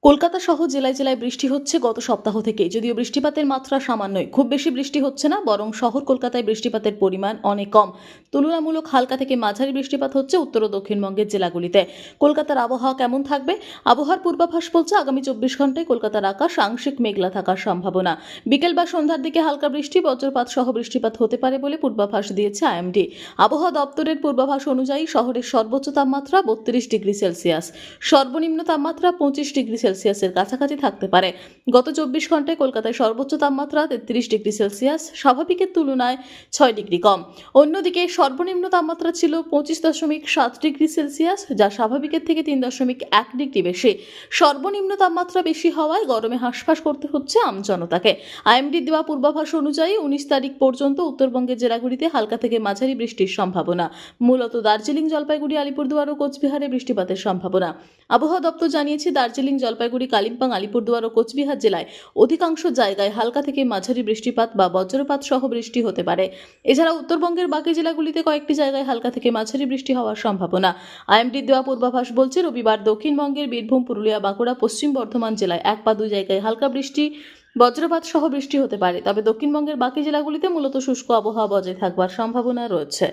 কলকাতা সহ জেলায় জেলায় বৃষ্টি হচ্ছে গত সপ্তাহ থেকে। যদিও বৃষ্টিপাতের মাত্রা সামান্যই, খুব বেশি বৃষ্টি হচ্ছে না, বরং শহর কলকাতায় বৃষ্টিপাতের পরিমাণ অনেক কম। তুলনামূলক হালকা থেকে মাঝারি বৃষ্টিপাত হচ্ছে উত্তর ও দক্ষিণবঙ্গের জেলাগুলিতে। কলকাতার আবহাওয়া কেমন থাকবে? আবহাওয়ার পূর্বাভাস বলছে আগামী 24 ঘন্টায় কলকাতার আকাশ আংশিক মেঘলা থাকার সম্ভাবনা। বিকেল বা সন্ধ্যার দিকে হালকা বৃষ্টি, বজ্রপাত সহ বৃষ্টিপাত হতে পারে বলে পূর্বাভাস দিয়েছে আইএমডি। আবহাওয়া দপ্তরের পূর্বাভাস অনুযায়ী শহরের সর্বোচ্চ তাপমাত্রা 32 ডিগ্রি সেলসিয়াস, সর্বনিম্ন তাপমাত্রা 25 ডিগ্রি সেলসিয়াসের কাছাকাছি থাকতে পারে। গত 24 ঘন্টায় কলকাতায় সর্বোচ্চ তাপমাত্রা 33 ডিগ্রি সেলসিয়াস, স্বাভাবিকের তুলনায় 6 ডিগ্রি কম। অন্যদিকে সর্বনিম্ন তাপমাত্রা ছিল 25.7 ডিগ্রি সেলসিয়াস, যা স্বাভাবিকের থেকে 3.1 ডিগ্রি বেশি। সর্বনিম্ন তাপমাত্রা বেশি হওয়ায় গরমে হাঁসফাঁস করতে হচ্ছে আমজনতাকে। আইএমডির দেওয়া পূর্বাভাস অনুযায়ী 19 তারিখ পর্যন্ত উত্তরবঙ্গের জেলাগুলিতে হালকা থেকে মাঝারি বৃষ্টির সম্ভাবনা। মূলত দার্জিলিং, জলপাইগুড়ি, আলিপুরদুয়ার ও কোচবিহারে বৃষ্টিপাতের সম্ভাবনা। আবহাওয়া দপ্তর জানিয়েছে দার্জিলিং, জলপাইগুড়ি, কালিম্পং, আলিপুরদুয়ার ও কোচবিহার জেলায় অধিকাংশ জায়গায় হালকা থেকে মাঝারি বৃষ্টিপাত বা বজ্রপাত সহ বৃষ্টি হতে পারে। এছাড়া উত্তরবঙ্গের বাকি জেলাগুলিতে কয়েকটি জায়গায় হালকা থেকে মাঝারি বৃষ্টি হওয়ার সম্ভাবনা। আইএমডির দেওয়া পূর্বাভাস বলছে রবিবার দক্ষিণবঙ্গের বীরভূম, পুরুলিয়া, বাঁকুড়া, পশ্চিম বর্ধমান জেলায় 1 বা 2 জায়গায় হালকা বৃষ্টি, বজ্রপাত সহ বৃষ্টি হতে পারে। তবে দক্ষিণবঙ্গের বাকি জেলাগুলিতে মূলত শুষ্ক আবহাওয়া বজায় থাকবার সম্ভাবনা রয়েছে।